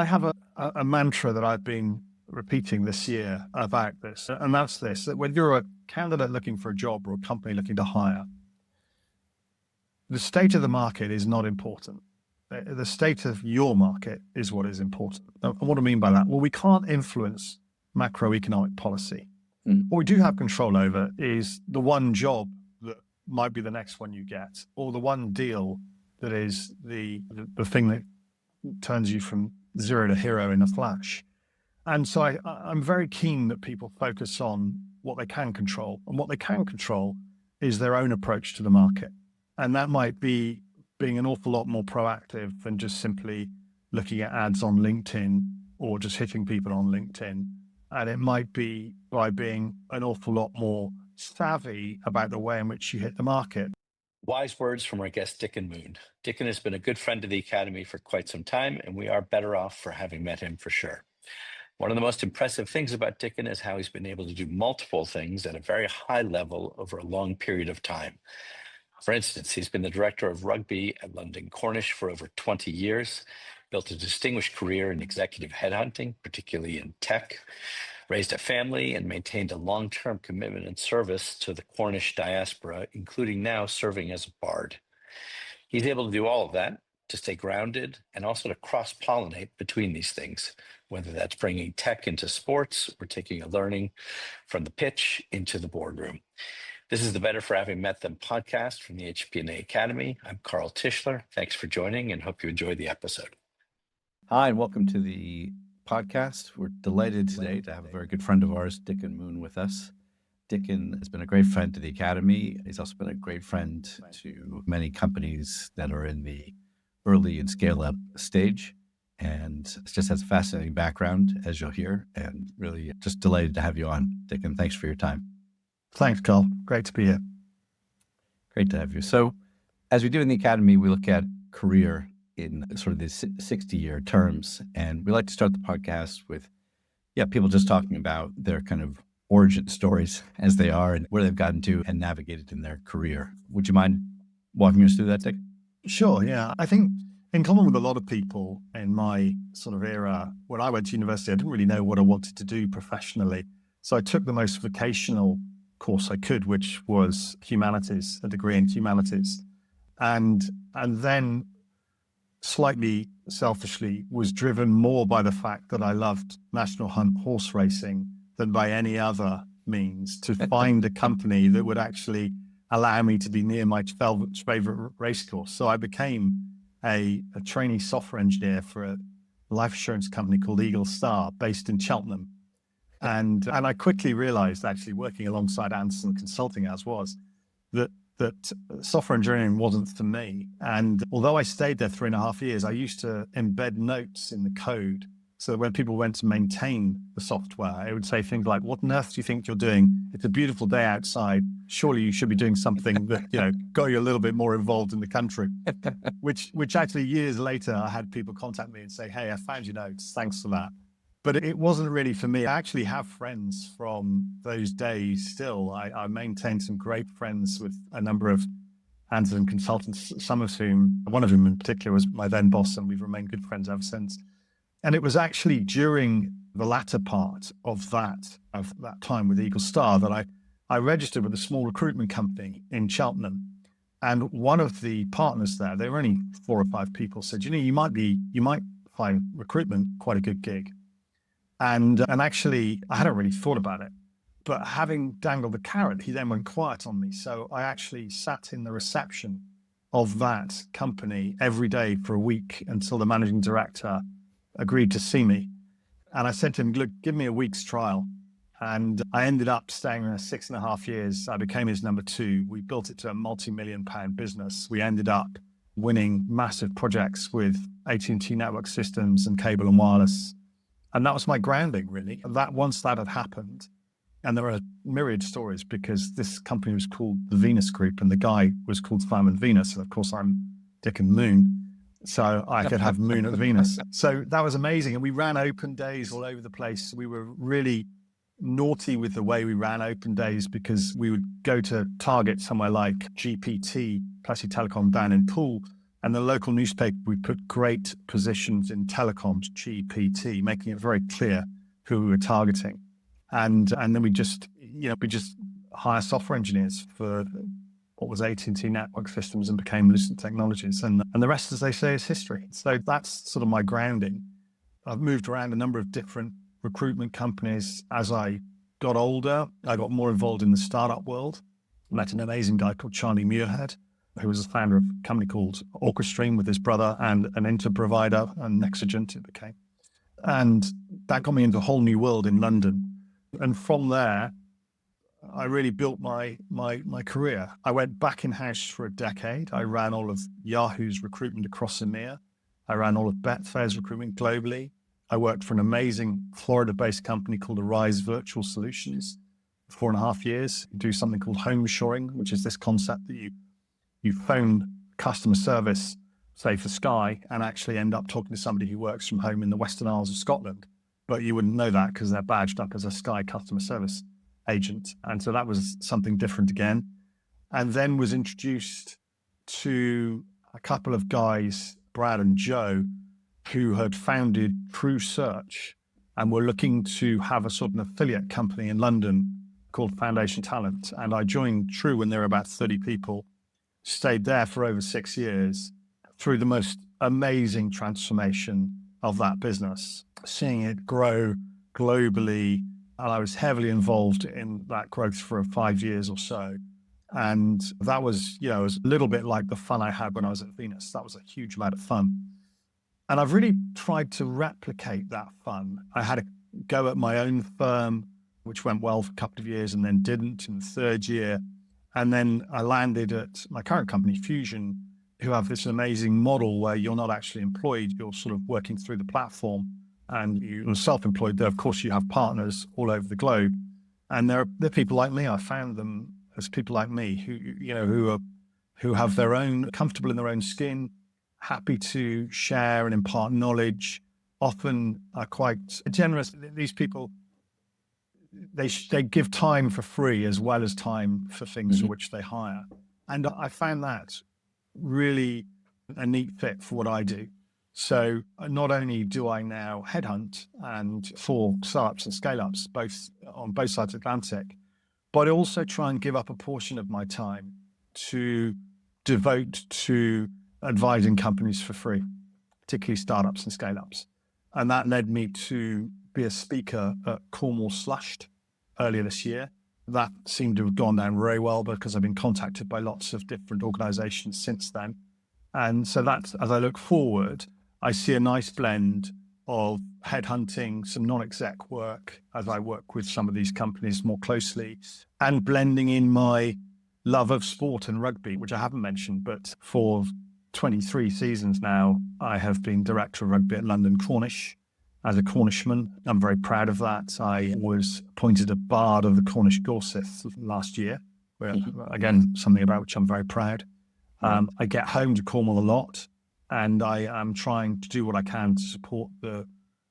I have a mantra that I've been repeating this year about this, and that's this, that when you're a candidate looking for a job or a company looking to hire, the state of the market is not important. The state of your market is what is important. And what do I mean by that? Well, we can't influence macroeconomic policy. What we do have control over is the one job that might be the next one you get, or the one deal that is the thing that turns you from zero to hero in a flash. And so I'm very keen that people focus on what they can control. And what they can control is their own approach to the market. And that might be being an awful lot more proactive than just simply looking at ads on LinkedIn or just hitting people on LinkedIn. And it might be by being an awful lot more savvy about the way in which you hit the market. Wise words from our guest, Dickon Moon. Dickon has been a good friend of the Academy for quite some time, and we are better off for having met him for sure. One of the most impressive things about Dickon is how he's been able to do multiple things at a very high level over a long period of time. For instance, he's been the Director of Rugby at London Cornish for over 20 years, built a distinguished career in executive headhunting, particularly in tech, raised a family, and maintained a long-term commitment and service to the Cornish diaspora, including now serving as a bard. He's able to do all of that, to stay grounded, and also to cross-pollinate between these things, whether that's bringing tech into sports or taking a learning from the pitch into the boardroom. This is the Better for Having Met Them podcast from the HPNA Academy. I'm Carl Tischler. Thanks for joining and hope you enjoy the episode. Hi, and welcome to the podcast. We're delighted today to have a very good friend of ours, Dickon Moon, with us. Dickon has been a great friend to the Academy. He's also been a great friend to many companies that are in the early and scale-up stage, and just has a fascinating background, as you'll hear, and really just delighted to have you on. Dickon, thanks for your time. Thanks, Carl. Great to be here. Great to have you. So, as we do in the Academy, we look at career in sort of the 60-year terms. And we like to start the podcast with, people just talking about their kind of origin stories as they are and where they've gotten to and navigated in their career. Would you mind walking us through that, Dick? Sure, yeah. I think in common with a lot of people in my sort of era, when I went to university, I didn't really know what I wanted to do professionally. So I took the most vocational course I could, which was humanities, a degree in humanities. And then slightly selfishly was driven more by the fact that I loved national hunt horse racing than by any other means to find a company that would actually allow me to be near my favorite race course. So I became a trainee software engineer for a life insurance company called Eagle Star based in Cheltenham. And I quickly realized, actually working alongside Anderson Consulting as was, that software engineering wasn't for me. And although I stayed there 3.5 years, I used to embed notes in the code. So that when people went to maintain the software, it would say things like, "What on earth do you think you're doing? It's a beautiful day outside. Surely you should be doing something that, got you a little bit more involved in the country." Which actually years later, I had people contact me and say, "Hey, I found your notes. Thanks for that." But it wasn't really for me. I actually have friends from those days still. I maintained some great friends with a number of Anderson consultants, one of whom in particular was my then boss, and we've remained good friends ever since. And it was actually during the latter part of that time with Eagle Star that I registered with a small recruitment company in Cheltenham. And one of the partners there, they were only 4 or 5 people, said, you might find recruitment quite a good gig. And actually, I hadn't really thought about it, but having dangled the carrot, he then went quiet on me. So I actually sat in the reception of that company every day for a week until the managing director agreed to see me. And I said to him, "Look, give me a week's trial." And I ended up staying there 6.5 years. I became his number 2. We built it to a multi-million-pound business. We ended up winning massive projects with AT&T Network Systems and Cable and Wireless. And that was my grounding, really. That once that had happened, and there are myriad stories because this company was called the Venus Group and the guy was called Simon Venus. And of course, I'm Dickon Moon. So I could have Moon at Venus. So that was amazing. And we ran open days all over the place. We were really naughty with the way we ran open days because we would go to target somewhere like GPT, Plessy Telecom down in Poole, And the local newspaper, we put great positions in telecoms, GPT, making it very clear who we were targeting. And then we just hire software engineers for what was AT&T Network Systems and became Lucent Technologies. And the rest, as they say, is history. So that's sort of my grounding. I've moved around a number of different recruitment companies. As I got older, I got more involved in the startup world. Met an amazing guy called Charlie Muirhead, who was the founder of a company called Orchestream with his brother and an inter-provider, and Nexigent it became. And that got me into a whole new world in London. And from there, I really built my career. I went back in-house for a decade. I ran all of Yahoo's recruitment across EMEA. I ran all of Betfair's recruitment globally. I worked for an amazing Florida-based company called Arise Virtual Solutions for 4.5 years. Do something called home shoring, which is this concept that you phone customer service, say for Sky, and actually end up talking to somebody who works from home in the Western Isles of Scotland. But you wouldn't know that because they're badged up as a Sky customer service agent. And so that was something different again. And then was introduced to a couple of guys, Brad and Joe, who had founded True Search and were looking to have a sort of an affiliate company in London called Foundation Talent. And I joined True when there were about 30 people, stayed there for over 6 years through the most amazing transformation of that business, seeing it grow globally. And I was heavily involved in that growth for 5 years or so. And that was, it was a little bit like the fun I had when I was at Venus. That was a huge amount of fun. And I've really tried to replicate that fun. I had a go at my own firm, which went well for a couple of years and then didn't in the third year. And then I landed at my current company, Fusion, who have this amazing model where you're not actually employed, you're sort of working through the platform. And you're self-employed there. Of course, you have partners all over the globe. And they're people like me. I found them as people like me who have their own, comfortable in their own skin, happy to share and impart knowledge, often are quite generous. These people, they give time for free as well as time for things for which they hire. And I found that really a neat fit for what I do. So not only do I now headhunt and for startups and scale-ups, on both sides of the Atlantic, but I also try and give up a portion of my time to devote to advising companies for free, particularly startups and scale-ups. And that led me to be a speaker at Cornwall Slushed earlier this year. That seemed to have gone down very well because I've been contacted by lots of different organizations since then. And so that's, as I look forward, I see a nice blend of headhunting, some non-exec work as I work with some of these companies more closely, and blending in my love of sport and rugby, which I haven't mentioned, but for 23 seasons now, I have been Director of Rugby at London Cornish as a Cornishman. I'm very proud of that. I was appointed a Bard of the Cornish Gorseth last year, where, again, something about which I'm very proud. I get home to Cornwall a lot, and I am trying to do what I can to support the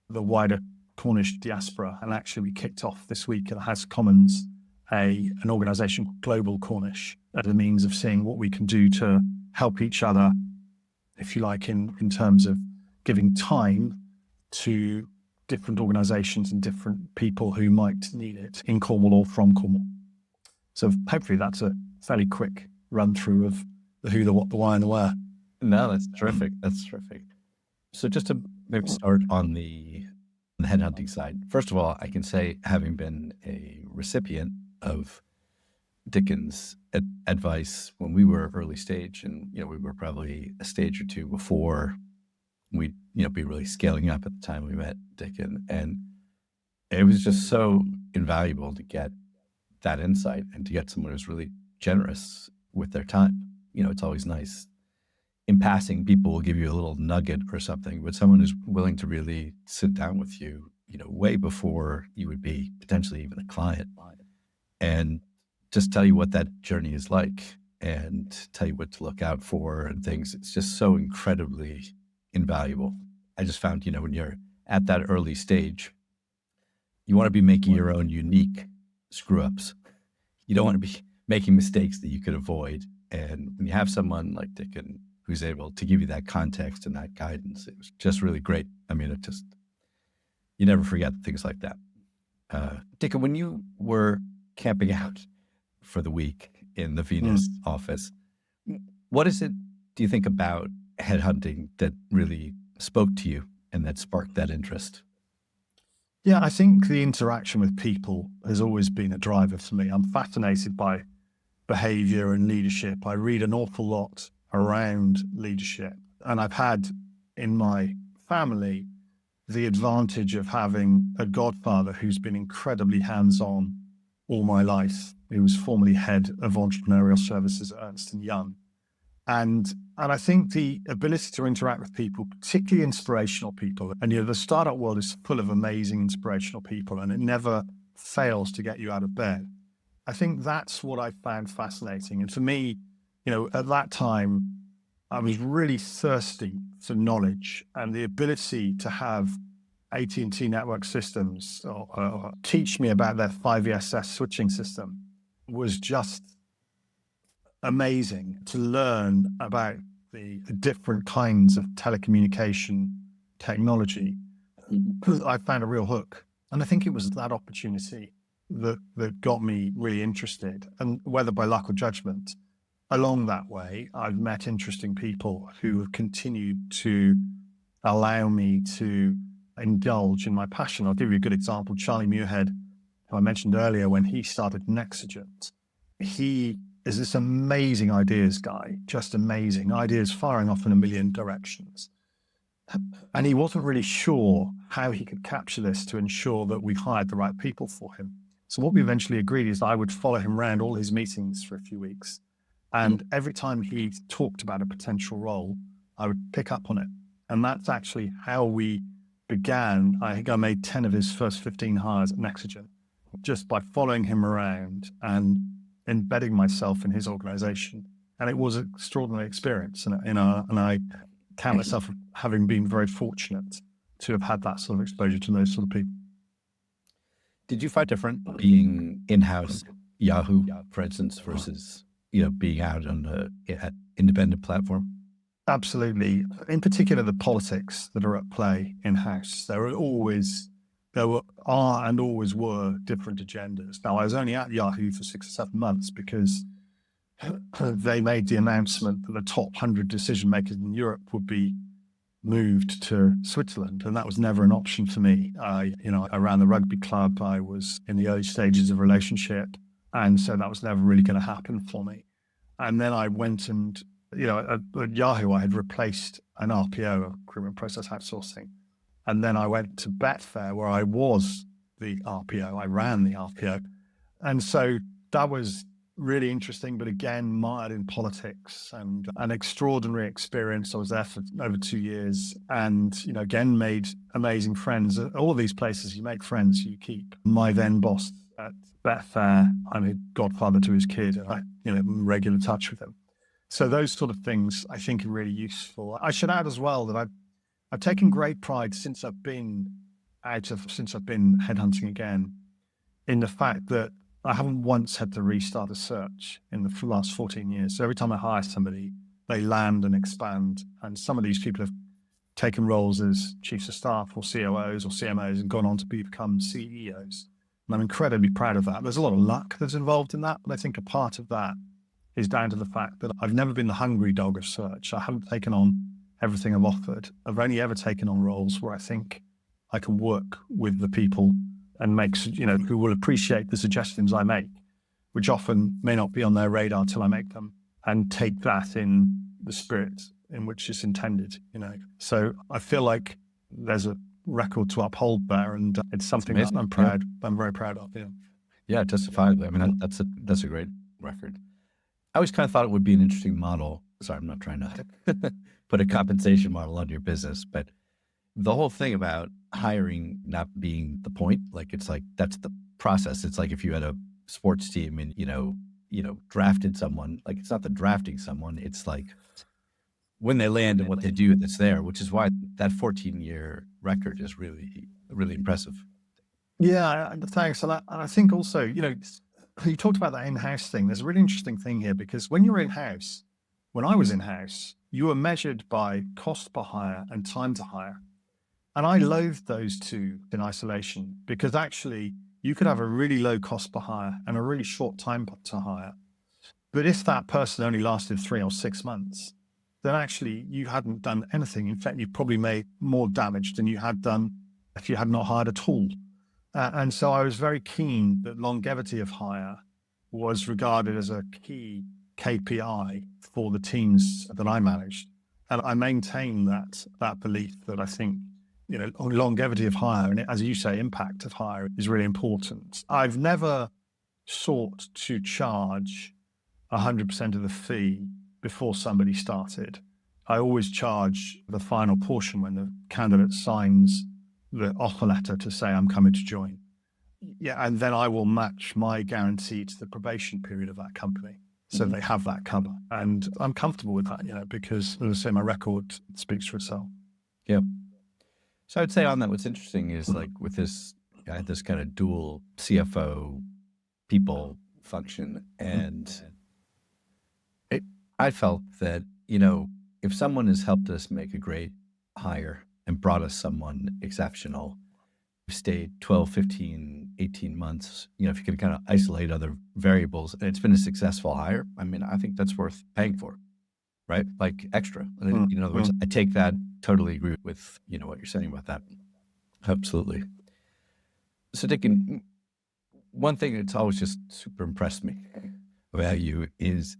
wider Cornish diaspora. And actually, we kicked off this week at the House of Commons an organisation called Global Cornish as a means of seeing what we can do to help each other, if you like, in terms of giving time to different organisations and different people who might need it in Cornwall or from Cornwall. So hopefully that's a fairly quick run through of the who, the what, the why, and the where. No, that's terrific. That's terrific. So just to maybe start on the headhunting side. First of all, I can say, having been a recipient of Dickon's advice when we were early stage, and we were probably a stage or two before we'd be really scaling up at the time we met Dickon, and it was just so invaluable to get that insight and to get someone who's really generous with their time. It's always nice. In passing, people will give you a little nugget or something, but someone who's willing to really sit down with you, way before you would be potentially even a client, and just tell you what that journey is like and tell you what to look out for and things. It's just so incredibly invaluable. I just found, when you're at that early stage, you want to be making your own unique screw ups. You don't want to be making mistakes that you could avoid. And when you have someone like Dickon who's able to give you that context and that guidance. It was just really great. I mean, you never forget things like that. Dickon, when you were camping out for the week in the Venus office, what is it, do you think, about headhunting that really spoke to you and that sparked that interest? Yeah, I think the interaction with people has always been a driver for me. I'm fascinated by behavior and leadership. I read an awful lot around leadership. And I've had in my family the advantage of having a godfather who's been incredibly hands-on all my life. He was formerly head of entrepreneurial services at Ernst & Young. And I think the ability to interact with people, particularly inspirational people, and the startup world is full of amazing inspirational people, and it never fails to get you out of bed. I think that's what I found fascinating. And for me, at that time, I was really thirsty for knowledge, and the ability to have AT&T Network Systems or teach me about their 5ESS switching system was just amazing to learn about the different kinds of telecommunication technology. I found a real hook. And I think it was that opportunity that got me really interested. And whether by luck or judgment, along that way, I've met interesting people who have continued to allow me to indulge in my passion. I'll give you a good example. Charlie Muirhead, who I mentioned earlier, when he started Nexigent, he is this amazing ideas guy, just amazing ideas firing off in a million directions. And he wasn't really sure how he could capture this to ensure that we hired the right people for him. So what we eventually agreed is I would follow him around all his meetings for a few weeks. And every time he talked about a potential role, I would pick up on it. And that's actually how we began. I think I made 10 of his first 15 hires at Nexigent just by following him around and embedding myself in his organization. And it was an extraordinary experience. And I count myself having been very fortunate to have had that sort of exposure to those sort of people. Did you find different being in-house Yahoo, for instance, versus being out on an independent platform? Absolutely. In particular, the politics that are at play in-house. There are and always were different agendas. Now, I was only at Yahoo for 6 or 7 months because they made the announcement that the top 100 decision makers in Europe would be moved to Switzerland, and that was never an option for me. I ran the rugby club. I was in the early stages of a relationship, and so that was never really going to happen for me. And then I went and, at Yahoo, I had replaced an RPO, a recruitment process outsourcing. And then I went to Betfair, where I was the RPO. I ran the RPO. And so that was really interesting, but again, mired in politics and an extraordinary experience. I was there for over 2 years and, again, made amazing friends. All of these places, you make friends you keep. My then boss at Betfair, I'm a godfather to his kid, and I'm in regular touch with him. So those sort of things I think are really useful. I should add as well that I've taken great pride since I've been headhunting again in the fact that I haven't once had to restart a search in the last 14 years. So every time I hire somebody, they land and expand. And some of these people have taken roles as chiefs of staff or COOs or CMOs and gone on to become CEOs. And I'm incredibly proud of that. There's a lot of luck that's involved in that, but I think a part of that is down to the fact that I've never been the hungry dog of search. I haven't taken on everything I've offered. I've only ever taken on roles where I think I can work with the people and who will appreciate the suggestions I make, which often may not be on their radar till I make them, and take that in the spirit in which it's intended, So I feel like there's a record to uphold there, and it's something that I'm very proud of. Yeah, justifiably. I mean, that's a great record. I always kind of thought it would be an interesting model. Sorry, I'm not trying to put a compensation model on your business, but the whole thing about hiring not being the point, that's the process. It's like if you had a sports team and, drafted someone, it's not the drafting someone, it's like when they land and what they do that's there, which is why that 14-year record is really, really impressive. Yeah, thanks. And I think also, you talked about that in-house thing. There's a really interesting thing here because when you're in-house, when I was in-house, you were measured by cost per hire and time to hire. And I loathed those two in isolation, because actually you could have a really low cost per hire and a really short time to hire. But if that person only lasted 3 or 6 months, then actually you hadn't done anything. In fact, you probably made more damage than you had done if you had not hired at all. And so I was very keen that longevity of hire was regarded as a key KPI for the teams that I managed. And I maintain that belief that I think, longevity of hire, and as you say, impact of hire is really important. I've never sought to charge 100% of the fee before somebody started. I always charge the final portion when the candidate signs the offer letter to say, I'm coming to join. Yeah, and then I will match my guarantee to the probation period of that company. So they have that cover. And I'm comfortable with that, because, as I say, my record speaks for itself. Yeah. So I'd say on that, what's interesting is like with this, I had this kind of dual CFO people function. And I felt that, if someone has helped us make a great hire and brought us someone exceptional, stayed 12, 15, 18 months, if you can kind of isolate other variables, and it's been a successful hire, I mean, I think that's worth paying for, right? Like extra. In other words, I take that, totally agree with, what you're saying about that. Absolutely. So Dickon, one thing that's always just super impressed me about you is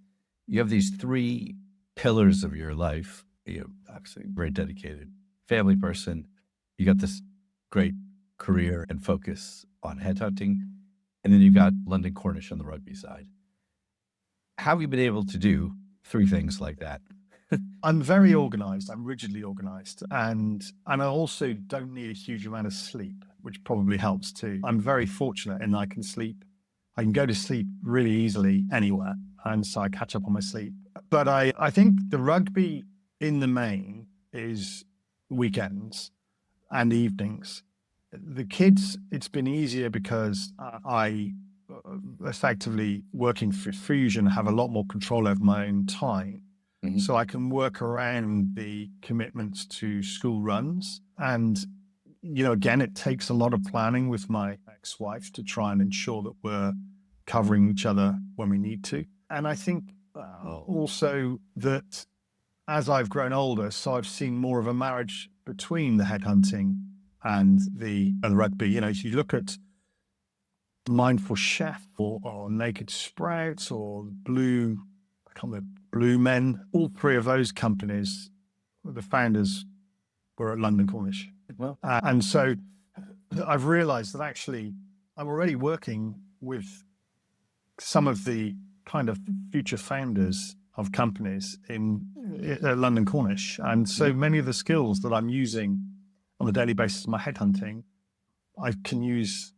you have these 3 pillars of your life. You're obviously a very dedicated family person. You got this great career and focus on headhunting. And then you've got London Cornish on the rugby side. How have you been able to do 3 things like that? I'm very organized. I'm rigidly organized. And I also don't need a huge amount of sleep, which probably helps too. I'm very fortunate in that I can go to sleep really easily anywhere. And so I catch up on my sleep. But I think the rugby in the main is weekends and evenings. The kids, it's been easier because I effectively, working for Fusion, have a lot more control over my own time. So I can work around the commitments to school runs. And, again, it takes a lot of planning with my ex-wife to try and ensure that we're covering each other when we need to. And I think also that as I've grown older, so I've seen more of a marriage between the headhunting and the rugby. If you look at Mindful Chef or Naked Sprouts or Blue Men, all 3 of those companies, the founders were at London Cornish. Well, And so I've realized that actually I'm already working with some of the kind of future founders of companies in London Cornish. And so many of the skills that I'm using on a daily basis in my headhunting, I can use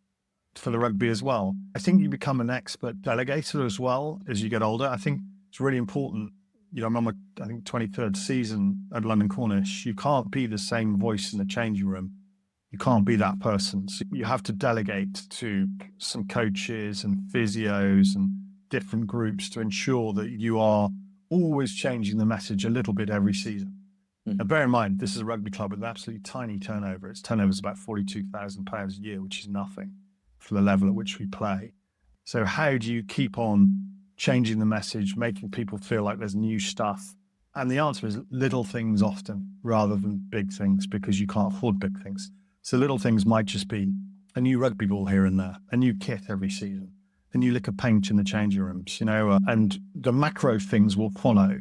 for the rugby as well. I think you become an expert delegator as well as you get older. I think it's really important. I'm on my, 23rd season at London Cornish. You can't be the same voice in the changing room. You can't be that person. So you have to delegate to some coaches and physios and different groups to ensure that you are always changing the message a little bit every season. And bear in mind, this is a rugby club with an absolutely tiny turnover. Its turnover is about £42,000 a year, which is nothing for the level at which we play. So how do you keep on changing the message, making people feel like there's new stuff? And the answer is little things often rather than big things, because you can't afford big things. So little things might just be a new rugby ball here and there, a new kit every season, a new lick of paint in the changing rooms, and the macro things will follow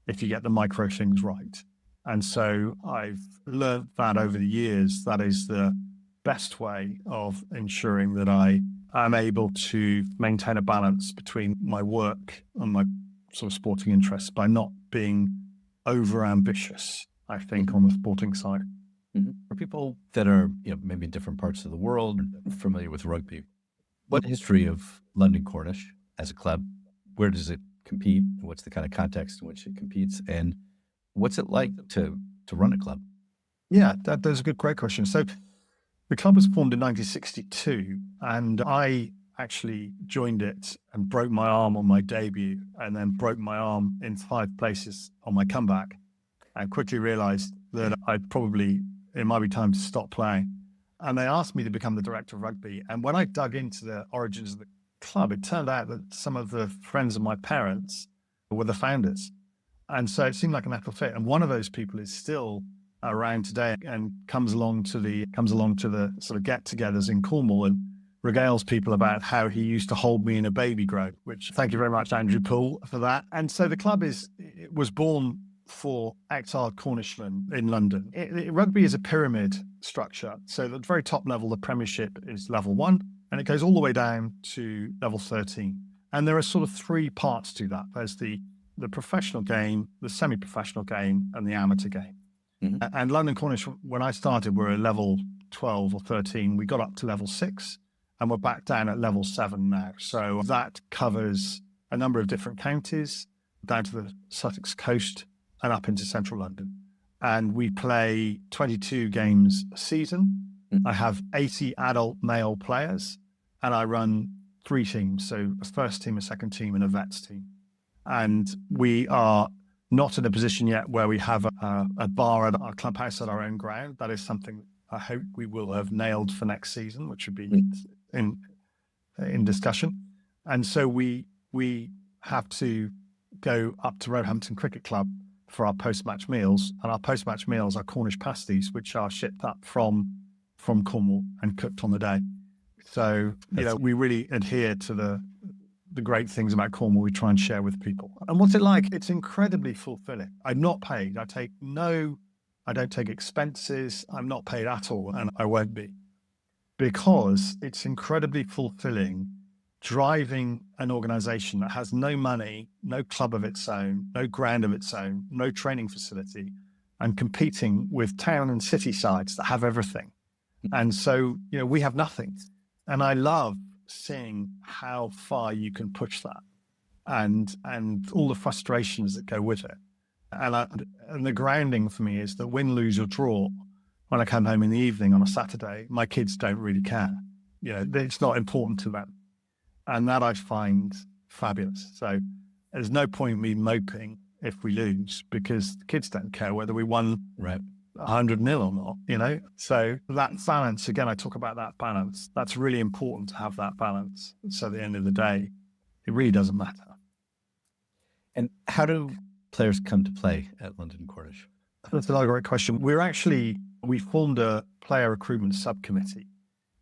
if you get the micro things right. And so I've learned that over the years, that is the best way of ensuring that I am able to maintain a balance between my work and my sort of sporting interests by not being over ambitious, I think, on the sporting side. For people that are, maybe in different parts of the world, familiar with rugby, what history of London Cornish as a club? Where does it compete? What's the kind of context in which it competes? And what's it like to run a club? Yeah, that's a great question. So the club was formed in 1962, and I actually joined it and broke my arm on my debut, and then broke my arm in 5 places on my comeback. and quickly realized that it might be time to stop playing. And they asked me to become the director of rugby. And when I dug into the origins of the club, it turned out that some of the friends of my parents were the founders. And so it seemed like a natural fit. And one of those people is still around today and comes along to the sort of get-togethers in Cornwall and regales people about how he used to hold me in a baby grow, which thank you very much, Andrew Poole, for that. And so the club was born for exiled Cornishmen in London. Rugby is a pyramid structure. So at the very top level, the Premiership is level 1, and it goes all the way down to level 13. And there are sort of 3 parts to that. There's the professional game, the semi-professional game, and the amateur game. Mm-hmm. And London Cornish, when I started, were at level 12 or 13. We got up to level 6, and we're back down at level 7 now. So that covers a number of different counties, down to the Sussex coast and up into central London. And we play 22 games a season. Mm-hmm. I have 80 adult male players, and I run 3 teams. So a first team, a second team, and a vets team. And we are not in a position yet where we have a bar at our clubhouse at our own ground. That is something I hope we will have nailed for next season, which would be in discussion. And so we have to go up to Roehampton Cricket Club for our post-match meals. And our post-match meals are Cornish pasties, which are shipped up from Cornwall and cooked on the day. So, we really adhere to the great things about Cornwall we try and share with people. And what's it like? It's incredibly fulfilling. I'm not paid. I don't take expenses. I'm not paid at all, and I won't be. Because it's incredibly fulfilling driving an organization that has no money, no club of its own, no ground of its own, no training facility, and competing with town and city sides that have everything. And so, we have nothing. And I love seeing how far you can push that and all the frustrations that go with it. And the grounding for me is that win, lose or draw, when I come home in the evening on a Saturday, my kids don't really care. It's not important to them. And that I find fabulous. So there's no point me moping if we lose, because the kids don't care whether we won 100-0 or not, So that balance, again, I talk about that balance. That's really important to have that balance. So at the end of the day, it really doesn't matter. And how do players come to play at London Cornish? That's another great question. We formed a player recruitment subcommittee.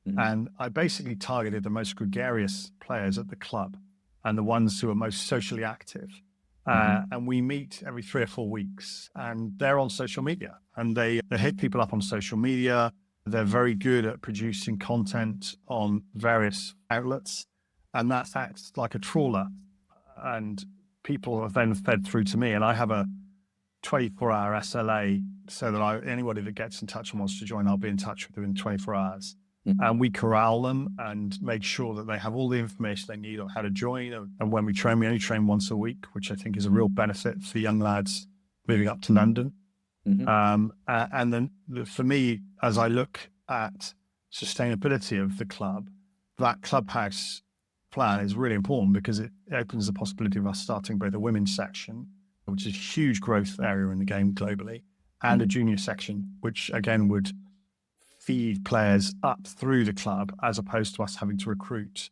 Mm-hmm. And I basically targeted the most gregarious players at the club and the ones who are most socially active. And we meet every 3 or 4 weeks, and they're on social media, and they hit people up on social media. They're very good at producing content on various outlets, and that acts like a trawler, and people are then fed through to me, and I have a 24-hour SLA so that anybody that gets in touch and wants to join, I'll be in touch with them in 24 hours. And we corral them and make sure that they have all the information they need on how to join. And when we only train once a week, which I think is a real benefit for young lads moving up to London. Mm-hmm. And then for me, as I look at sustainability of the club, that clubhouse plan is really important because it opens the possibility of us starting both a women's section, which is a huge growth area in the game globally, and a junior section, which again would feed players up through the club, as opposed to us having to recruit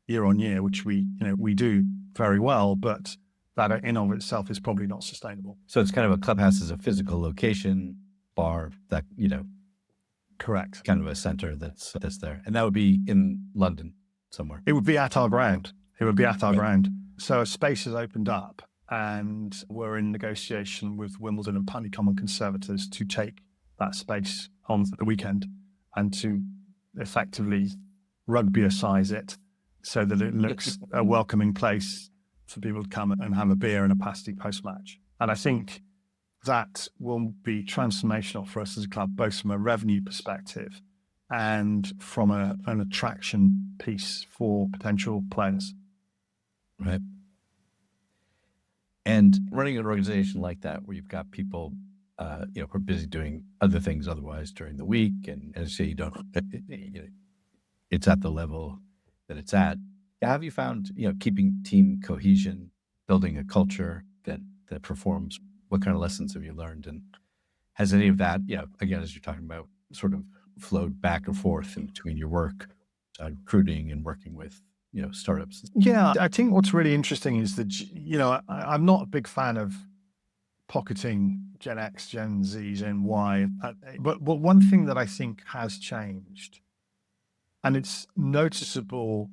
year on year, which we do very well, but that in of itself is probably not sustainable. So it's kind of a clubhouse as a physical location, bar that, correct, kind of a center that's there. And that would be in London somewhere. It would be at our ground. Ground. So a space has opened up, and we're in negotiation with Wimbledon and Putney Common Conservators to take that space on the weekend and to effectively rugby-size it so that it looks a welcoming place for people to come and have a beer and a pasty post-match. And I think that will be transformational for us as a club, both from a revenue perspective and from an attraction piece for potential players. Right. And running an organization like that, where you've got people who are busy doing other things otherwise during the week, and as you say, it's at the level that it's at. Have you found, keeping team cohesion, building a culture that performs What kind of lessons have you learned? And has any of that, again, as you're talking about, sort of flowed back and forth in between your work, recruiting and working with, startups? Yeah, I think what's really interesting is that, I'm not a big fan of pocketing Gen X, Gen Z, Gen Y. But one thing that I think has changed, and it's noticeable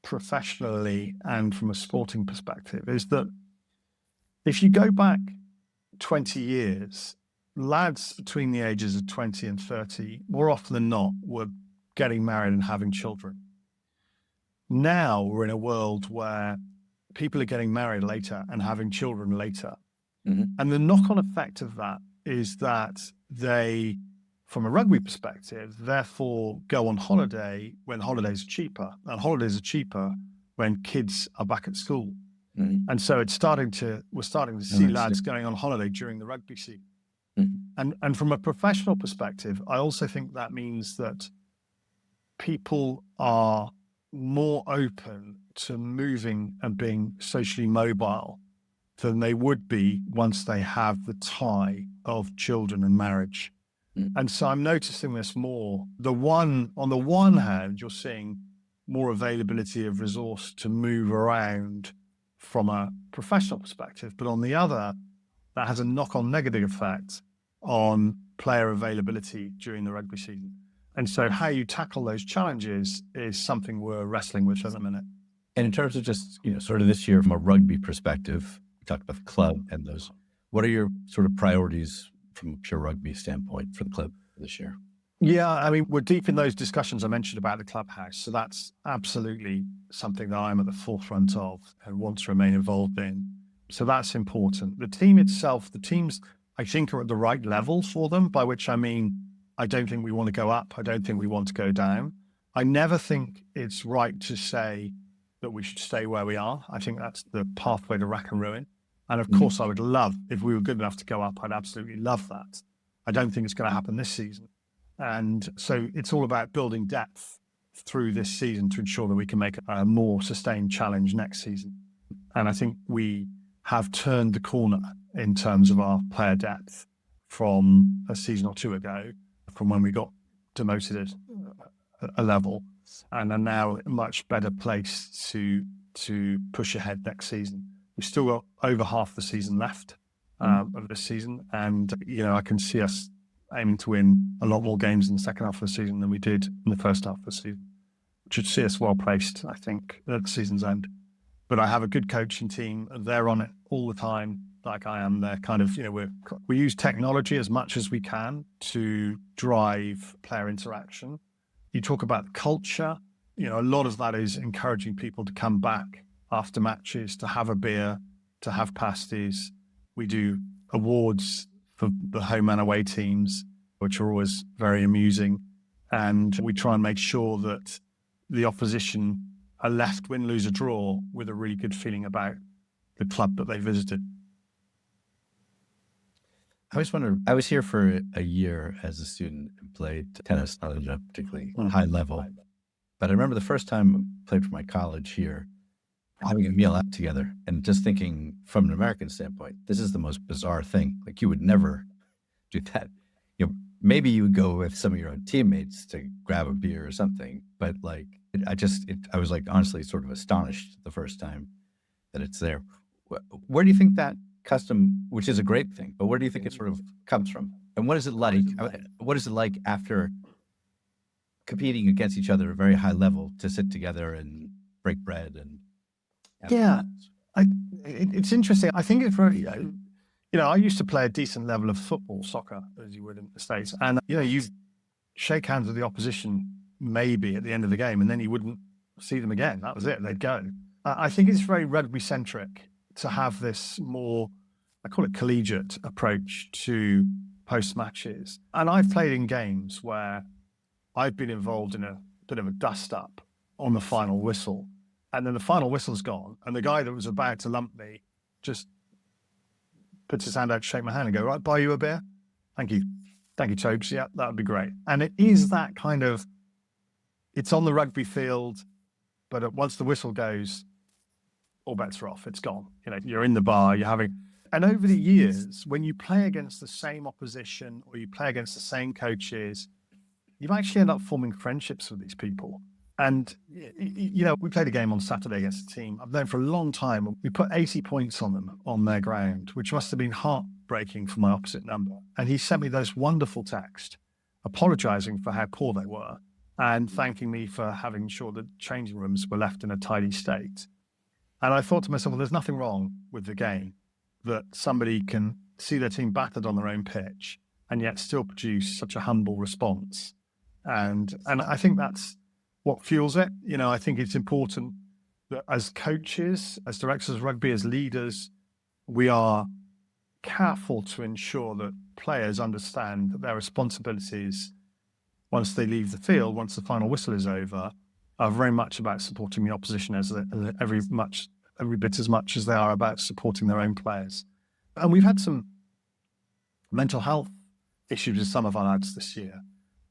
professionally and from a sporting perspective, is that if you go back 20 years, lads between the ages of 20 and 30, more often than not, were getting married and having children. Now we're in a world where people are getting married later and having children later. Mm-hmm. And the knock-on effect of that is that they, from a rugby perspective, therefore go on holiday when holidays are cheaper. And holidays are cheaper when kids are back at school. Mm-hmm. And so we're starting to see lads going on holiday during the rugby season. Mm-hmm. And from a professional perspective, I also think that means that people are more open to moving and being socially mobile than they would be once they have the tie of children and marriage. Mm-hmm. And so I'm noticing this more. On the one hand, you're seeing more availability of resource to move around from a professional perspective, but on the other, that has a knock-on negative effect on player availability during the rugby season. And so how you tackle those challenges is something we're wrestling with at the minute. And in terms of just, sort of this year from a rugby perspective, we talked about the club and those, what are your sort of priorities from a pure rugby standpoint for the club this year? Yeah, I mean, we're deep in those discussions I mentioned about the clubhouse. So that's absolutely something that I'm at the forefront of and want to remain involved in. So that's important. The team itself, the teams, I think, are at the right level for them, by which I mean, I don't think we want to go up. I don't think we want to go down. I never think it's right to say that we should stay where we are. I think that's the pathway to rack and ruin. And of course, I would love, if we were good enough to go up, I'd absolutely love that. I don't think it's going to happen this season. And so it's all about building depth through this season to ensure that we can make a more sustained challenge next season. And I think we have turned the corner in terms of our player depth from a season or two ago, from when we got demoted at a level, and are now a much better place to push ahead next season. We've still got over half the season left of this season, and I can see us aiming to win a lot more games in the second half of the season than we did in the first half of the season, which should see us well placed, I think, at the season's end. But I have a good coaching team, and they're on it all the time, like I am. They're kind of, we use technology as much as we can to drive player interaction. You talk about the culture, a lot of that is encouraging people to come back after matches, to have a beer, to have pasties. We do awards for the home and away teams, which are always very amusing. And we try and make sure that the opposition are left, win, lose, or draw, with a really good feeling about the club that they visited. I always wonder, I was here for a year as a student and played tennis, not at a particularly high level. But I remember the first time I played for my college here, having a meal out together and just thinking from an American standpoint, this is the most bizarre thing. Like, you would never do that. Maybe you would go with some of your own teammates to grab a beer or something, but I was like, honestly, sort of astonished the first time that it's there. Where do you think that custom, which is a great thing, but where do you think it sort of comes from? And what is it like? What is it like after competing against each other at a very high level to sit together and break bread and it's interesting. I think it's very, I used to play a decent level of football, soccer, as you would in the States. And, you shake hands with the opposition maybe at the end of the game, and then you wouldn't see them again. That was it. They'd go. I think it's very rugby centric to have this more, I call it collegiate approach to post matches. And I've played in games where I've been involved in a bit of a dust up on the final whistle. And then the final whistle's gone, and the guy that was about to lump me just puts his hand out to shake my hand and go, right, buy you a beer? Thank you, Tobes. Yeah, that would be great. And it is that kind of, it's on the rugby field, but once the whistle goes, all bets are off. It's gone. You're in the bar, you're having, And over the years, when you play against the same opposition or you play against the same coaches, you actually end up forming friendships with these people. And, we played a game on Saturday against a team I've known for a long time. We put 80 points on them on their ground, which must have been heartbreaking for my opposite number. And he sent me those wonderful texts apologizing for how poor they were and thanking me for having sure that changing rooms were left in a tidy state. And I thought to myself, well, there's nothing wrong with the game that somebody can see their team battered on their own pitch and yet still produce such a humble response. And I think that's what fuels it. I think it's important that as coaches, as directors of rugby, as leaders, we are careful to ensure that players understand that their responsibilities, once they leave the field, once the final whistle is over, are very much about supporting the opposition as every bit as much as they are about supporting their own players. And we've had some mental health issues with some of our lads this year.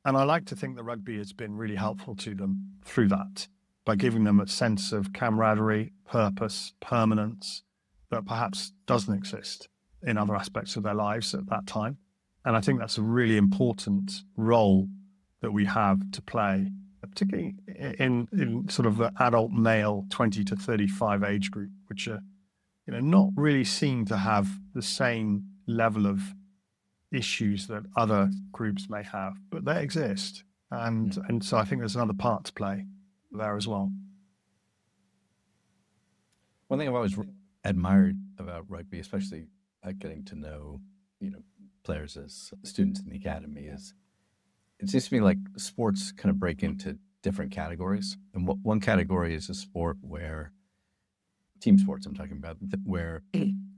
And I like to think that rugby has been really helpful to them through that by giving them a sense of camaraderie, purpose, permanence that perhaps doesn't exist in other aspects of their lives at that time. And I think that's a really important role that we have to play, particularly in sort of the adult male 20 to 35 age group, which are, not really seen to have the same level of issues that other groups may have, but they exist. And so I think there's another part to play there as well. One thing I've always admired about rugby, especially getting to know, players as students in the academy, is it seems to me like sports kind of break into different categories. And one category is a sport where, team sports I'm talking about, where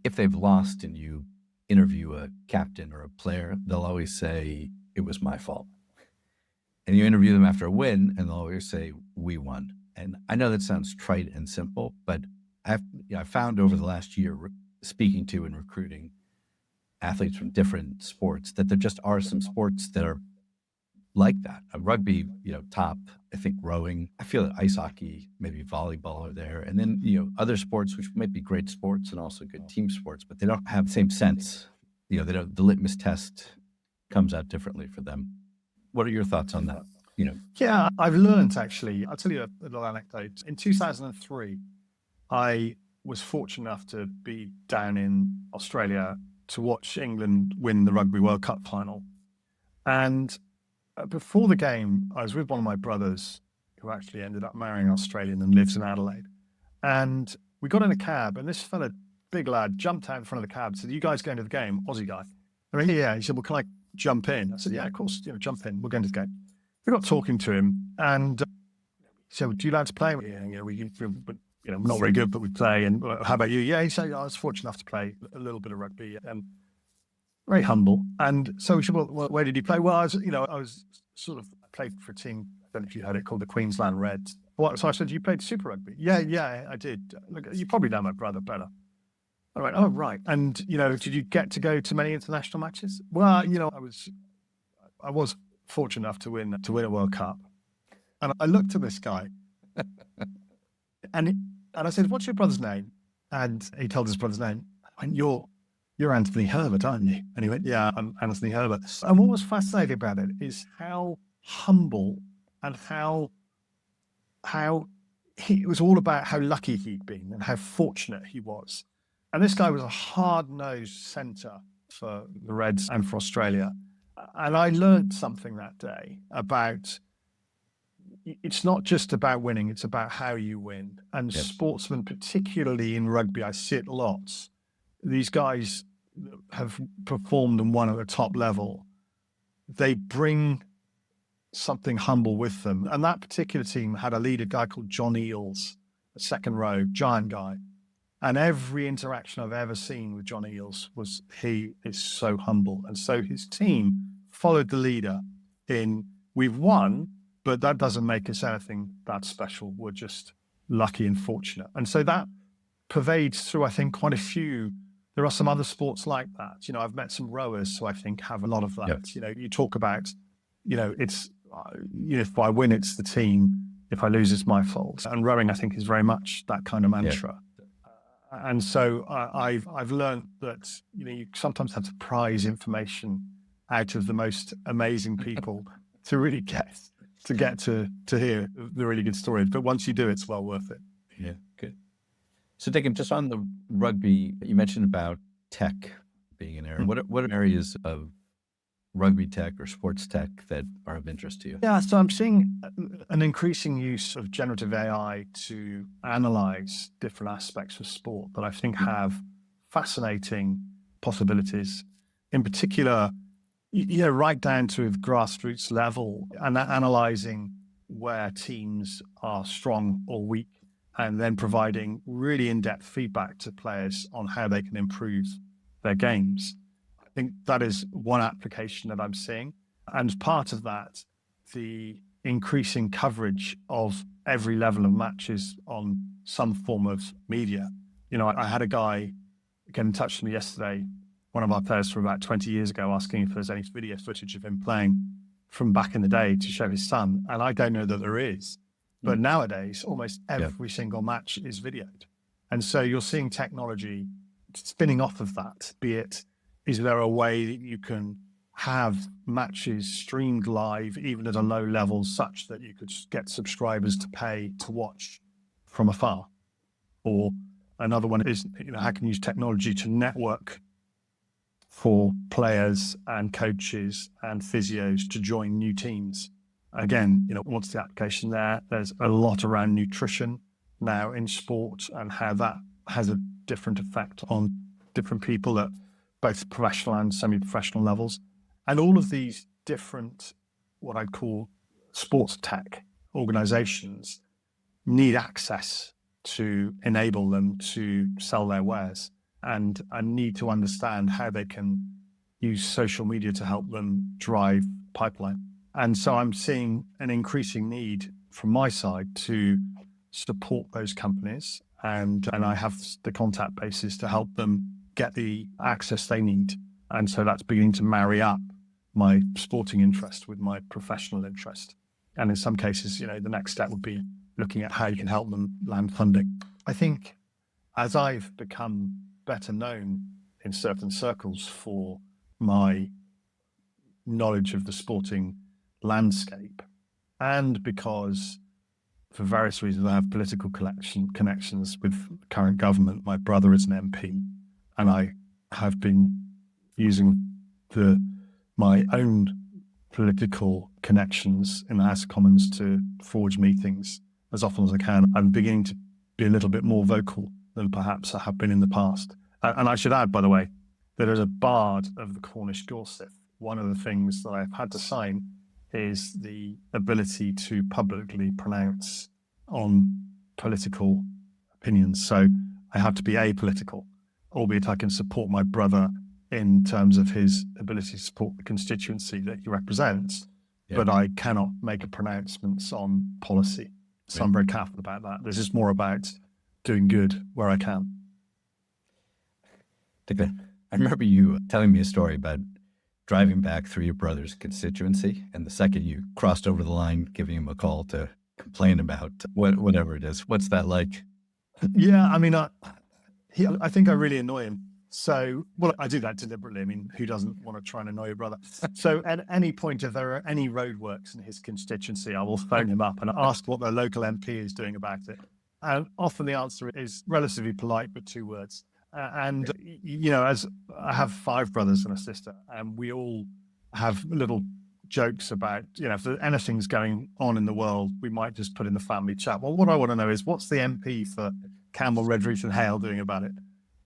if they've lost and you interview a captain or a player, they'll always say, it was my fault. And you interview them after a win, and they'll always say, we won. And I know that sounds trite and simple, but I've found over the last year, speaking to and recruiting athletes from different sports, that there just are some sports that are like that. Rugby, top, I think rowing. I feel that ice hockey, maybe volleyball are there. And then, other sports, which might be great sports and also good team sports, but they don't have the same sense. The litmus test comes out differently for them. What are your thoughts on that? Yeah, I've learned actually. I'll tell you a little anecdote. In 2003, I was fortunate enough to be down in Australia to watch England win the Rugby World Cup final. And before the game, I was with one of my brothers who actually ended up marrying an Australian and lives in Adelaide. And we got in a cab, and this fella, big lad, jumped out in front of the cab and said, "You guys going to the game?" Aussie guy. I mean, yeah. He said, "Well, can I jump in?" I said, "Yeah, of course, jump in. We're going to the game." We got talking to him, and he said, "Well, do you lads play?" Yeah, we're not very good, but we play. And how about you? Yeah, he said, "I was fortunate enough to play a little bit of rugby." Very humble. And so we said, "Well, where did you play?" "Well, I was sort of played for a team, I don't know if you heard it, called the Queensland Reds." So I said, "You played Super Rugby?" Yeah, I did." "Look, you probably know my brother better." All right. "Oh, right. And, did you get to go to many international matches?" "Well, I was fortunate enough to win a World Cup." And I looked at this guy and I said, "What's your brother's name?" And he told his brother's name. I went, You're Anthony Herbert, aren't you?" And he went, "Yeah, I'm Anthony Herbert." And what was fascinating about it is how humble and how it was all about how lucky he'd been and how fortunate he was. And this guy was a hard-nosed centre for the Reds and for Australia. And I learned something that day about, it's not just about winning, it's about how you win. And Yes. Sportsmen, particularly in rugby, I see it lots. These guys have performed and won at the top level. They bring something humble with them. And that particular team had a leader, guy called John Eales, a second row, giant guy. And every interaction I've ever seen with John Eales was, he is so humble. And so his team followed the leader in, we've won, but that doesn't make us anything that special. We're just lucky and fortunate. And so that pervades through, I think, quite a few. There are some other sports like that. I've met some rowers who I think have a lot of that. Yep. You talk about, it's, if I win, it's the team. If I lose, it's my fault. And rowing, I think, is very much that kind of mantra. And so I've learned that, you sometimes have to prize information out of the most amazing people to really get to hear the really good stories. But once you do, it's well worth it. Yeah, good. So Dickon, just on the rugby, you mentioned about tech being an area. What are areas of rugby tech or sports tech that are of interest to you? Yeah, so I'm seeing an increasing use of generative AI to analyze different aspects of sport that I think have fascinating possibilities. In particular, right down to the grassroots level and analyzing where teams are strong or weak, and then providing really in-depth feedback to players on how they can improve their games. I think that is one application that I'm seeing. And as part of that, the increasing coverage of every level of matches on some form of media. I had a guy get in touch with me yesterday, one of our players from about 20 years ago, asking if there's any video footage of him playing from back in the day to show his son. And I don't know that there is. But nowadays, almost every single match is videoed. And so you're seeing technology spinning off of that, be it, is there a way that you can have matches streamed live, even at a low level, such that you could get subscribers to pay to watch from afar? Or another one is, how can you use technology to network for players and coaches and physios to join new teams? Again, what's the application there? There's a lot around nutrition now in sport and how that has a different effect on different people at both professional and semi-professional levels. And all of these different, what I'd call sports tech organizations, need access to enable them to sell their wares, and need to understand how they can use social media to help them drive pipeline. And so I'm seeing an increasing need from my side to support those companies, and I have the contact basis to help them get the access they need. And so that's beginning to marry up my sporting interest with my professional interest. And in some cases, the next step would be looking at how you can help them land funding. I think as I've become better known in certain circles for my knowledge of the sporting landscape, and because for various reasons I have political connections with the current government. My brother is an MP, and I have been using my own political connections in the House of Commons to forge meetings as often as I can. I'm beginning to be a little bit more vocal than perhaps I have been in the past. And I should add, by the way, that as a bard of the Cornish Dorset, one of the things that I've had to sign is the ability to publicly pronounce on political opinions. So I have to be apolitical, albeit I can support my brother in terms of his ability to support the constituency that he represents, but I cannot make pronouncements on policy. So I'm very careful about that. This is more about doing good where I can. I remember you telling me a story about driving back through your brother's constituency, and the second you crossed over the line, giving him a call to complain about whatever it is. What's that like? Yeah, I mean, I think I really annoy him. So, I do that deliberately. I mean, who doesn't want to try and annoy your brother? So at any point, if there are any roadworks in his constituency, I will phone him up and ask what the local MP is doing about it. And often the answer is relatively polite, but 2 words. And as I have 5 brothers and a sister, and we all have little jokes about, if anything's going on in the world, we might just put in the family chat, well, what I want to know is what's the MP for Campbell, Redruth and Hale doing about it?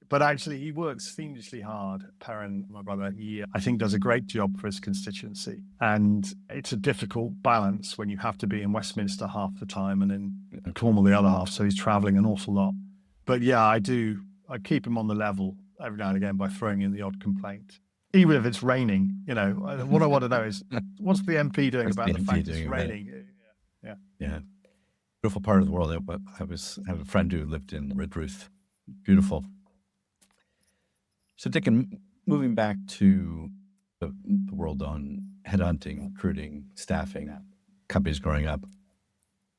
But actually, he works fiendishly hard. Perrin, my brother, he, I think, does a great job for his constituency. And it's a difficult balance when you have to be in Westminster half the time and in Cornwall the other half. So he's traveling an awful lot. But yeah, I keep him on the level every now and again by throwing in the odd complaint. Even if it's raining, what I want to know is, what's the MP doing about the fact it's raining? Yeah. Beautiful part of the world. I have a friend who lived in Redruth. Beautiful. So Dickon, moving back to the world on headhunting, recruiting, staffing, companies growing up.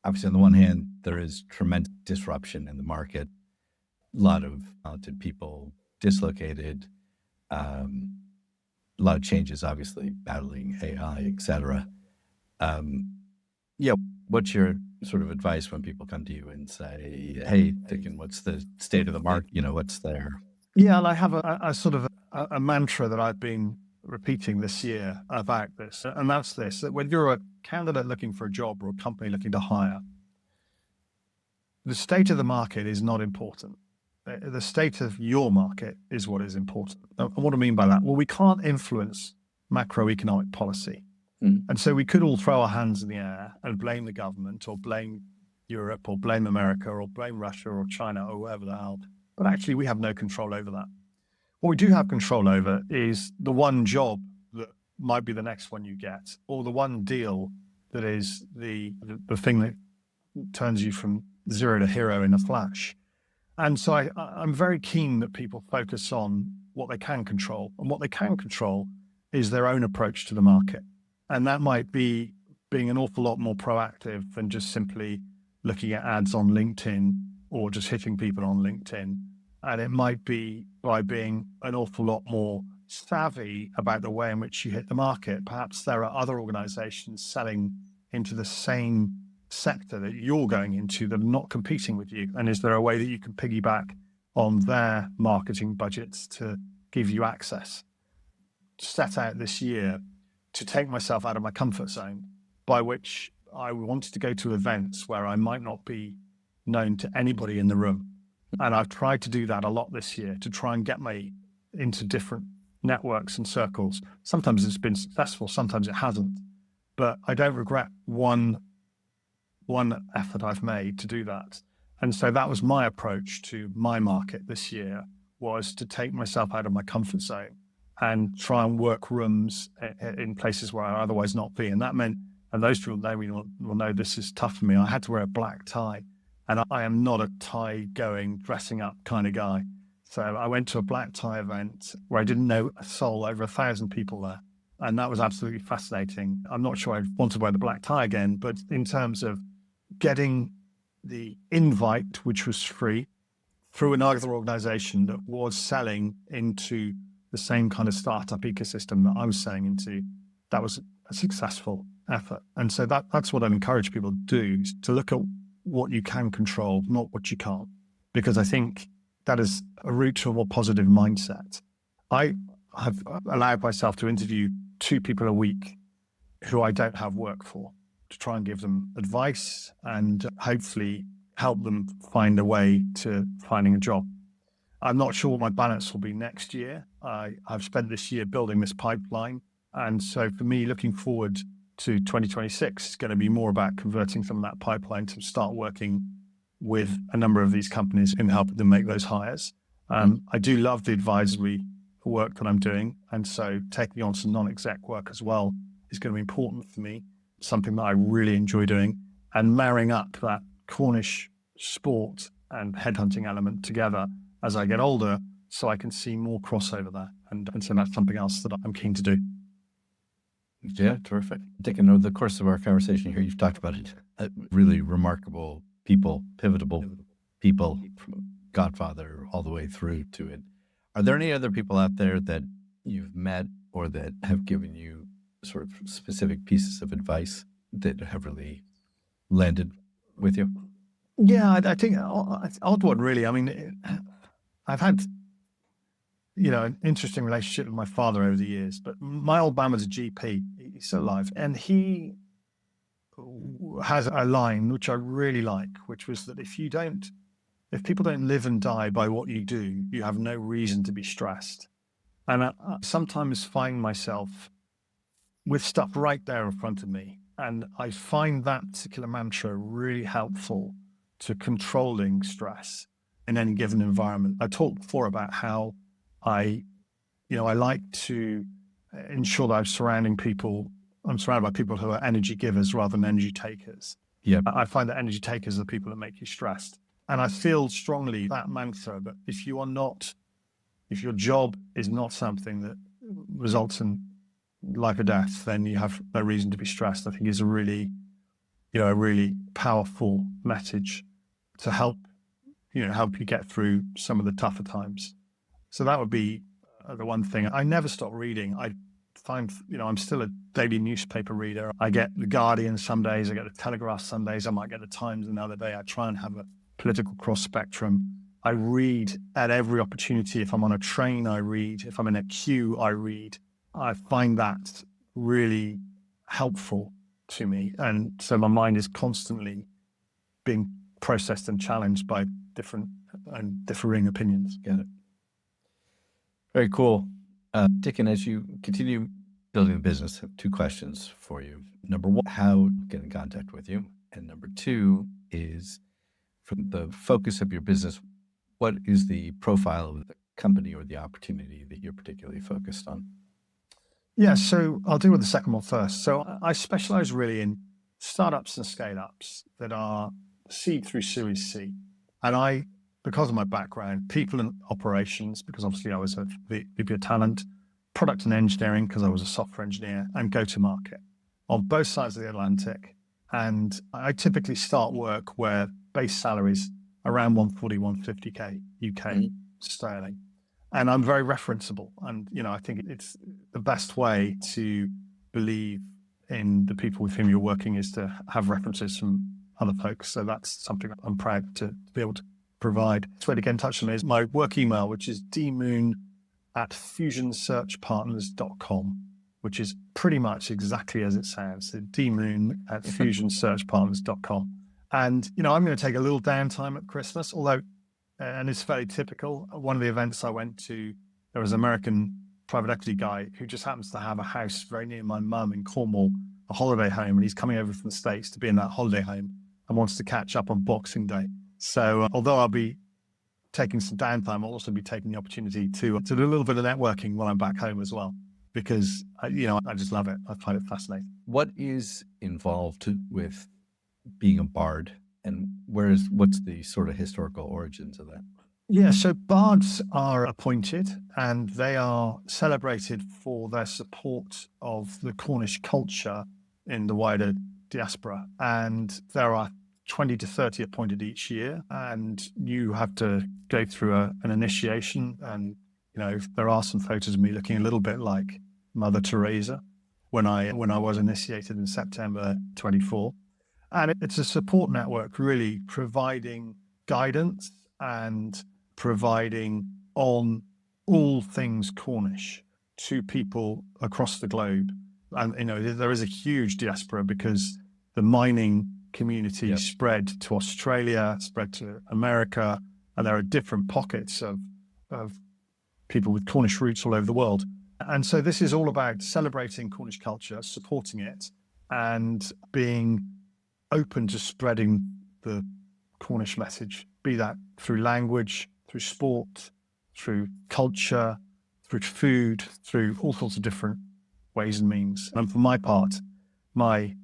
Obviously, on the one hand, there is tremendous disruption in the market. lot of talented people dislocated, a lot of changes, obviously, battling AI, et cetera. Yeah, what's your sort of advice when people come to you and say, hey, Dickon, what's the state of the market? What's there? Yeah, and I have a sort of a mantra that I've been repeating this year about this, and that's this: that when you're a candidate looking for a job or a company looking to hire, the state of the market is not important. The state of your market is what is important. And what do I mean by that? Well, we can't influence macroeconomic policy. And so we could all throw our hands in the air and blame the government or blame Europe or blame America or blame Russia or China or whoever the hell. But actually, we have no control over that. What we do have control over is the one job that might be the next one you get, or the one deal that is the thing that turns you from zero to hero in a flash. And so I'm very keen that people focus on what they can control. And what they can control is their own approach to the market. And that might be being an awful lot more proactive than just simply looking at ads on LinkedIn or just hitting people on LinkedIn. And it might be by being an awful lot more savvy about the way in which you hit the market. Perhaps there are other organizations selling into the same sector that you're going into that are not competing with you. And is there a way that you can piggyback on their marketing budgets to give you access? Set out this year to take myself out of my comfort zone, by which I wanted to go to events where I might not be known to anybody in the room. And I've tried to do that a lot this year to try and get me into different networks and circles. Sometimes it's been successful, sometimes it hasn't. But I don't regret one effort I've made to do that. And so that was my approach to my market this year, was to take myself out of my comfort zone and try and work rooms in places where I'd otherwise not be. And that meant, and those people know me will know this is tough for me, I had to wear a black tie. And I am not a tie-going, dressing up kind of guy. So I went to a black tie event where I didn't know a soul, over 1,000 people there. And that was absolutely fascinating. I'm not sure I'd want to wear the black tie again, but in terms of getting the invite, which was free, through another organization that was selling into the same kind of startup ecosystem that I was selling into, that was a successful effort. And so that's what I'd encourage people to do, is to look at what you can control, not what you can't, because I think that is a route to a more positive mindset. I have allowed myself to interview 2 people a week who I don't have work for, to try and give them advice and hopefully help them find a way to finding a job. I'm not sure what my balance will be next year. I've spent this year building this pipeline. And so for me, looking forward to 2026, it's going to be more about converting some of that pipeline to start working with a number of these companies and helping them make those hires. I do love the advisory work that I'm doing. And so taking on some non-exec work as well is going to be important for me, something that I really enjoy doing, and marrying up that Cornish sport and headhunting element together as I get older, so I can see more crossover there. And so that's something else that I'm keen to do. Yeah, terrific. Dickon, over the course of our conversation here, you've talked about it. Really remarkable people, pivotal people, from Godfather all the way through to it. Are there any other people out there that you've met or that have given you sort of specific pieces of advice that have really landed with you? Yeah, I think odd one, really. I mean, I've had, an interesting relationship with my father over the years, but my old man was a GP. He's still alive. And he has a line which I really like, which was that if people don't live and die by what you do, you have no reason to be stressed. And I sometimes find myself with stuff right there in front of me. And I find that particular mantra really helpful to controlling stress in any given environment. I talked before about how I like to ensure that I'm surrounded by people who are energy givers rather than energy takers. Yeah. I find that energy takers are the people that make you stressed. And I feel strongly that mantra that if your job is not something that results in life or death, then you have no reason to be stressed. I think is a really powerful message to help help you get through some of the tougher times. So that would be the one thing. I never stop reading. I find, I'm still a daily newspaper reader. I get The Guardian some days, I get The Telegraph some days, I might get The Times another day. I try and have a political cross spectrum. I read at every opportunity. If I'm on a train, I read. If I'm in a queue, I read. I find that really helpful to me. And so my mind is constantly being processed and challenged by different and differing opinions. Get it. Very cool. Dickon, as you continue building the business, I have two questions for you. Number one, how to get in contact with you? And number two is, from the focus of your business, what is the profile of the company or the opportunity that you're particularly focused on? Yeah, so I'll deal with the second one first. So I specialize really in startups and scale-ups that are seed through Series C. And because of my background, people and operations, because obviously I was a VP of talent, product and engineering, because I was a software engineer, and go-to-market on both sides of the Atlantic. And I typically start work where base salaries around 140, 150K UK sterling. And I'm very referenceable. And, I think it's the best way to believe in the people with whom you're working is to have references from other folks. So that's something I'm proud to be able to provide. The way to get in touch with me is my work email, which is dmoon@fusionsearchpartners.com, which is pretty much exactly as it sounds. So dmoon@fusionsearchpartners.com. And, I'm going to take a little downtime at Christmas, although, and it's fairly typical. One of the events I went to, there was an American private equity guy who just happens to have a house very near my mum in Cornwall, a holiday home, and he's coming over from the States to be in that holiday home and wants to catch up on Boxing Day. So although I'll be taking some downtime, I'll also be taking the opportunity to do a little bit of networking while I'm back home as well, because, I just love it. I find it fascinating. What is involved with being a bard, and what's the sort of historical origins of that? Yeah, so bards are appointed and they are celebrated for their support of the Cornish culture in the wider diaspora. And there are 20 to 30 appointed each year, and you have to go through an initiation. And, there are some photos of me looking a little bit like Mother Teresa when I was initiated in September 24. And it's a support network, really providing guidance and providing on all things Cornish to people across the globe. And, there is a huge diaspora because the mining community spread to Australia, spread to America, and there are different pockets of people with Cornish roots all over the world. And so this is all about celebrating Cornish culture, supporting it, and being open to spreading the Cornish message, be that through language, through sport, through culture, through food, through all sorts of different ways and means. And for my part, my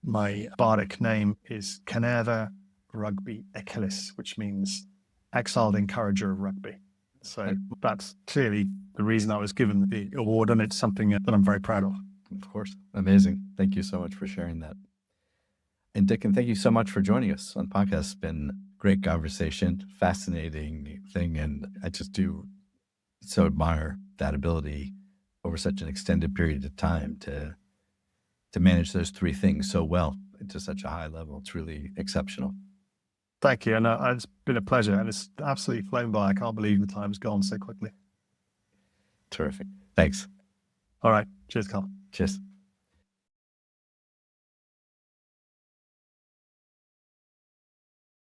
bardic name is Canerva Rugby Echelis, which means exiled encourager of rugby. So that's clearly the reason I was given the award, and it's something that I'm very proud of. Of course. Amazing. Thank you so much for sharing that. And Dickon, thank you so much for joining us on the podcast. It's been a great conversation, fascinating thing. And I just do so admire that ability over such an extended period of time to manage those three things so well to such a high level. It's really exceptional. Thank you. And it's been a pleasure. And it's absolutely flown by. I can't believe the time's gone so quickly. Terrific. Thanks. All right. Cheers, Carl. Cheers.